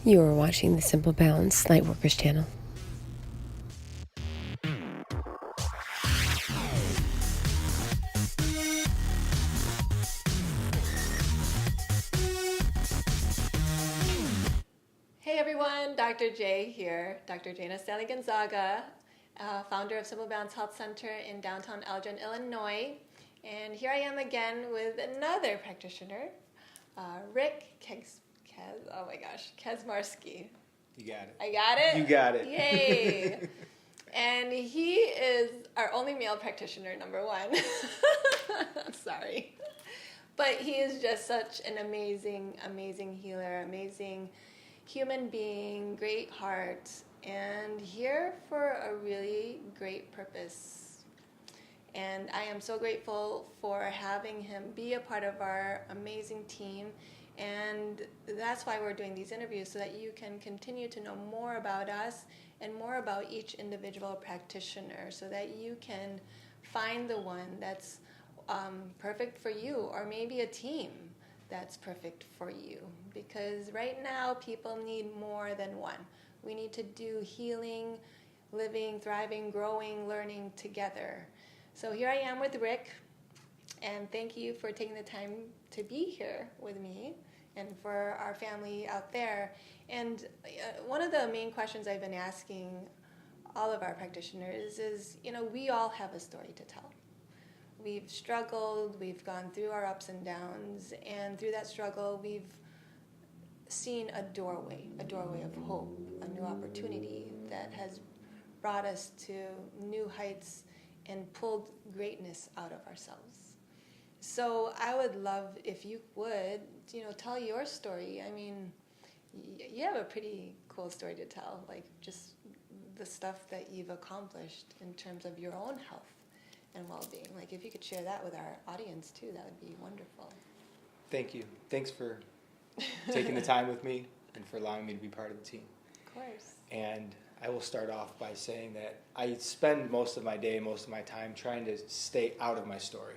You are watching the Simple Balance Lightworkers channel. Hey everyone, Dr. J here, Dr. Jana Stanley Gonzaga, founder of Simple Balance Health Center in downtown Elgin, Illinois. And here I am again with another practitioner, Rick Kaczmarski. You got it. I got it? You got it. Yay! And he is our only male practitioner, number one. Sorry. But he is just such an amazing, amazing healer, amazing human being, great heart, and here for a really great purpose. And I am so grateful for having him be a part of our amazing team. And that's why we're doing these interviews, so that you can continue to know more about us and more about each individual practitioner, so that you can find the one that's perfect for you, or maybe a team that's perfect for you. Because right now people need more than one. We need to do healing, living, thriving, growing, learning together. So here I am with Rick, and thank you for taking the time to be here with me and for our family out there. And one of the main questions I've been asking all of our practitioners is, we all have a story to tell. We've struggled, we've gone through our ups and downs, and through that struggle we've seen a doorway of hope, a new opportunity that has brought us to new heights and pulled greatness out of ourselves. So I would love if you would, tell your story. I mean, you have a pretty cool story to tell, like just the stuff that you've accomplished in terms of your own health and well-being. Like if you could share that with our audience too, that would be wonderful. Thank you. Thanks for taking the time with me and for allowing me to be part of the team. Of course. And I will start off by saying that I spend most of my day, most of my time trying to stay out of my story,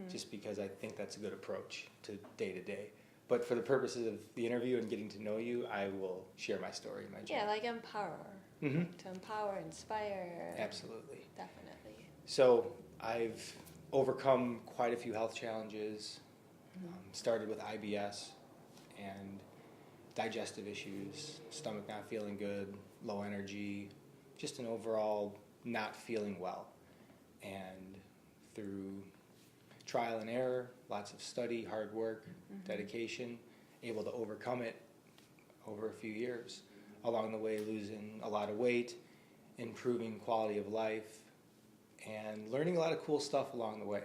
just because I think that's a good approach to day. But for the purposes of the interview and getting to know you, I will share my story, my journey. Yeah, like empower. To empower, inspire. Absolutely. Definitely. So I've overcome quite a few health challenges. Started with IBS and digestive issues, stomach not feeling good, low energy, just an overall not feeling well. And through trial and error, lots of study, hard work, dedication, able to overcome it over a few years. Along the way, losing a lot of weight, improving quality of life, and learning a lot of cool stuff along the way.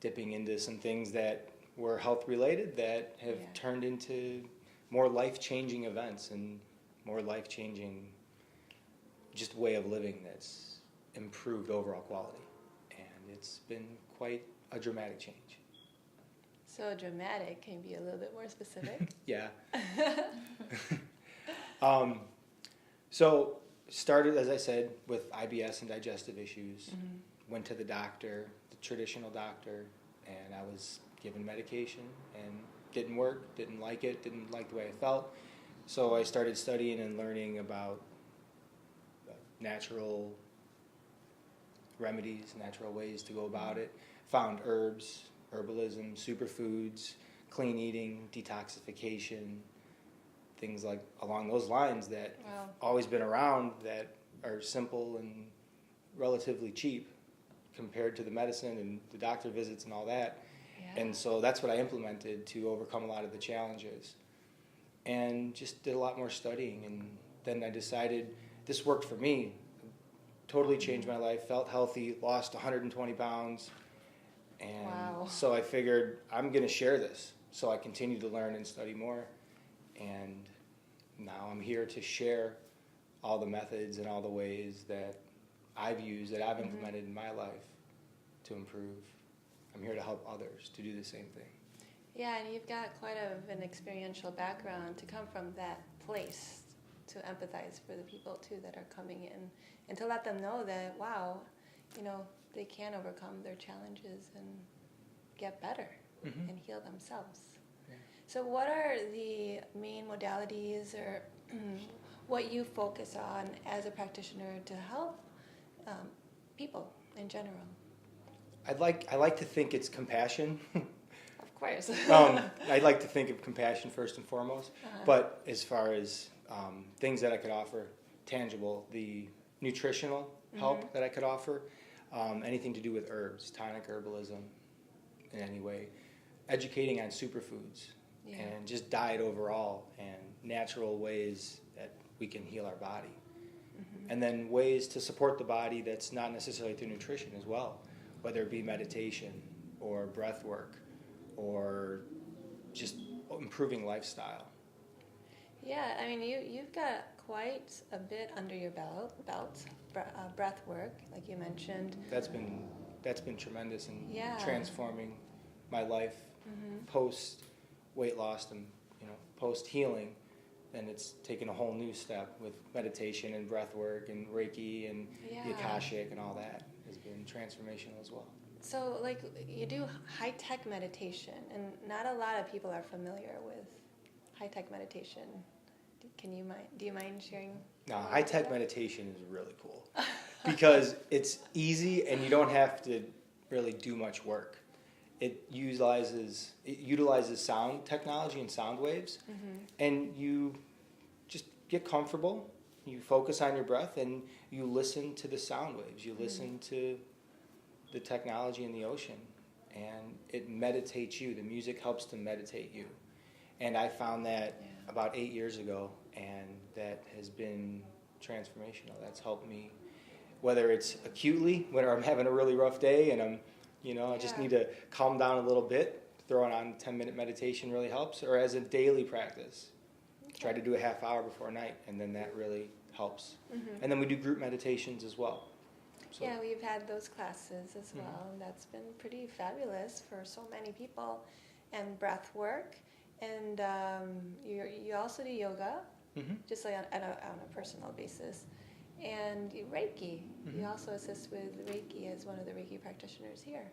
Dipping into some things that were health related that have turned into more life-changing events and more life-changing just way of living that's improved overall quality. And it's been quite a dramatic change. So dramatic, can you be a little bit more specific? Yeah. So started, as I said, with IBS and digestive issues. Went to the doctor, the traditional doctor, and I was given medication and didn't work, didn't like it, didn't like the way I felt. So I started studying and learning about natural remedies, natural ways to go about it. Found herbs, herbalism, superfoods, clean eating, detoxification, things like along those lines that have always been around, that are simple and relatively cheap compared to the medicine and the doctor visits and all that. And so that's what I implemented to overcome a lot of the challenges. And just did a lot more studying. And then I decided this worked for me. Totally changed my life, felt healthy, lost 120 pounds. And so I figured I'm going to share this. So I continued to learn and study more. And now I'm here to share all the methods and all the ways that I've used, that I've implemented in my life to improve. I'm here to help others to do the same thing. Yeah, and you've got quite an experiential background to come from that place, to empathize for the people too that are coming in, and to let them know that, they can overcome their challenges and get better and heal themselves. So what are the main modalities or what you focus on as a practitioner to help people in general? I like to think it's compassion. Of course. I'd like to think of compassion first and foremost. But as far as things that I could offer, tangible, the nutritional help that I could offer, anything to do with herbs, tonic herbalism in any way, educating on superfoods and just diet overall and natural ways that we can heal our body. And then ways to support the body that's not necessarily through nutrition as well, whether it be meditation or breath work or just improving lifestyle. Yeah, I mean, you've got quite a bit under your belt, breath work, like you mentioned. That's been tremendous in Yeah. transforming my life post weight loss and post healing. And it's taken a whole new step with meditation and breath work and Reiki and the Akashic and all that has been transformational as well. So, like, you do high-tech meditation, and not a lot of people are familiar with high-tech meditation. Do you mind sharing? No, high-tech meditation is really cool because it's easy and you don't have to really do much work. It utilizes sound technology and sound waves, and you just get comfortable. You focus on your breath, and you listen to the sound waves. You listen to the technology in the ocean, and it meditates you. The music helps to meditate you. And I found that about 8 years ago, and that has been transformational. That's helped me, whether it's acutely, when I'm having a really rough day and I just need to calm down a little bit, throwing on 10-minute meditation really helps, or as a daily practice. Try to do a half hour before night, and then that really helps. And then we do group meditations as well. So. Yeah, we've had those classes as well, and that's been pretty fabulous for so many people. And breath work, and you also do yoga, just like on a personal basis. And Reiki, you also assist with Reiki as one of the Reiki practitioners here.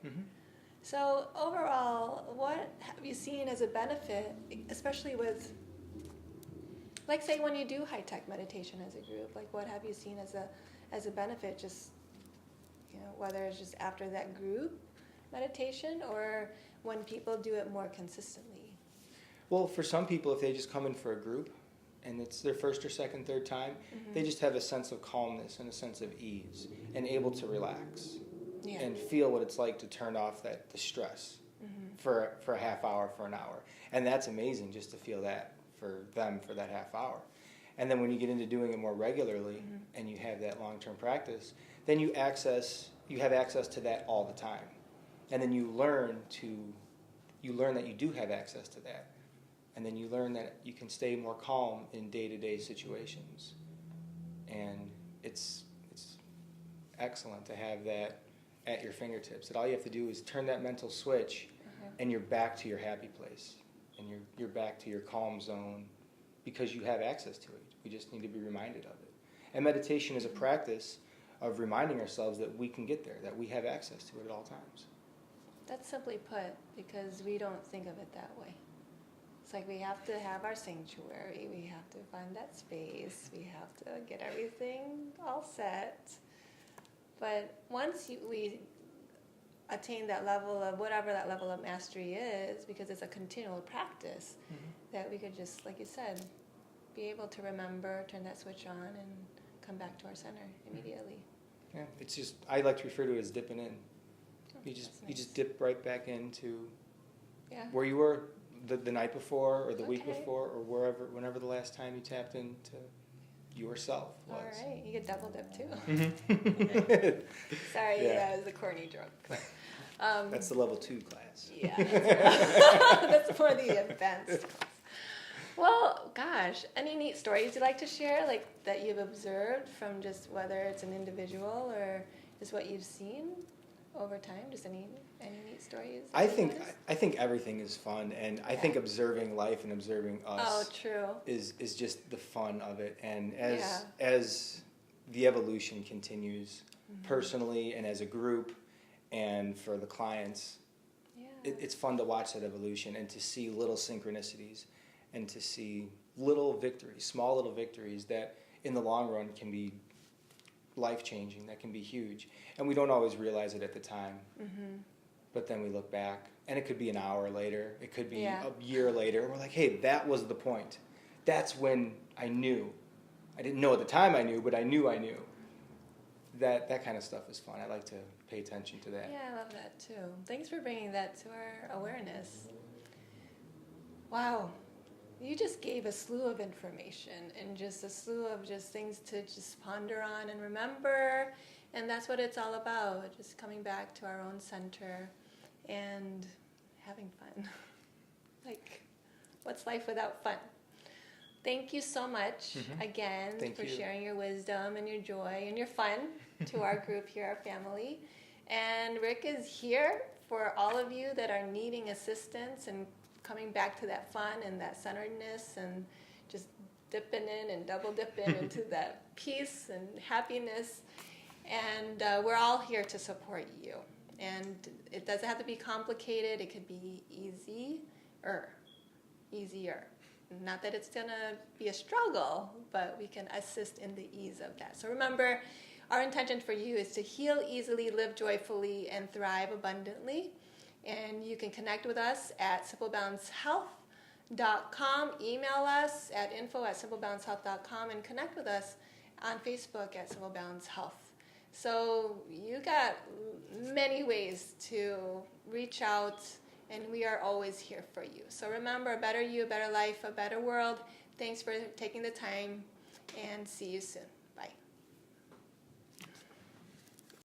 So overall, what have you seen as a benefit, especially with, like, say when you do high-tech meditation as a group, like what have you seen as a benefit, just, whether it's just after that group meditation or when people do it more consistently? Well, for some people, if they just come in for a group and it's their first or second, third time, they just have a sense of calmness and a sense of ease and able to relax and feel what it's like to turn off the stress for a half hour, for an hour. And that's amazing just to feel that for them for that half hour. And then when you get into doing it more regularly and you have that long-term practice, then you have access to that all the time. And then you learn that you do have access to that. And then you learn that you can stay more calm in day-to-day situations. And it's excellent to have that at your fingertips. That all you have to do is turn that mental switch, and you're back to your happy place. And you're back to your calm zone because you have access to it. We just need to be reminded of it. And meditation is a practice of reminding ourselves that we can get there, that we have access to it at all times. That's simply put, because we don't think of it that way. It's like we have to have our sanctuary, we have to find that space, we have to get everything all set. But once we attain that level of whatever that level of mastery is, because it's a continual practice, that we could just, like you said, be able to remember, turn that switch on, and come back to our center immediately. Yeah, it's just, I like to refer to it as dipping in. You just dip right back into where you were the night before or the week before or whenever the last time you tapped into yourself was. All right, you get double dip too. Sorry, that was a corny joke. That's the level 2 class. Yeah, that's for the advanced class. Well, gosh, any neat stories you'd like to share, like that you've observed from just whether it's an individual or just what you've seen over time? Just any neat stories? I think everything is fun, and I think observing life and observing us is just the fun of it. And as the evolution continues personally and as a group and for the clients, it's fun to watch that evolution and to see little synchronicities and to see little victories, small little victories that in the long run can be life-changing, that can be huge. And we don't always realize it at the time. But then we look back, and it could be an hour later, it could be a year later, and we're like, hey, that was the point. That's when I knew. I didn't know at the time I knew, but I knew. That kind of stuff is fun. I like to pay attention to that. Yeah, I love that too. Thanks for bringing that to our awareness. Wow. You just gave a slew of information and just a slew of just things to just ponder on and remember. And that's what it's all about, just coming back to our own center and having fun. Like, what's life without fun? Thank you so much again for sharing your wisdom and your joy and your fun to our group here, our family. And Rick is here for all of you that are needing assistance and coming back to that fun and that centeredness and just dipping in and double dipping into that peace and happiness. And we're all here to support you. And it doesn't have to be complicated. It could be easier. Not that it's going to be a struggle, but we can assist in the ease of that. So remember, our intention for you is to heal easily, live joyfully, and thrive abundantly. And you can connect with us at simplebalancehealth.com. Email us at info@simplebalancehealth.com and connect with us on Facebook at Simple Balance Health. So you got many ways to reach out, and we are always here for you. So remember, a better you, a better life, a better world. Thanks for taking the time, and see you soon.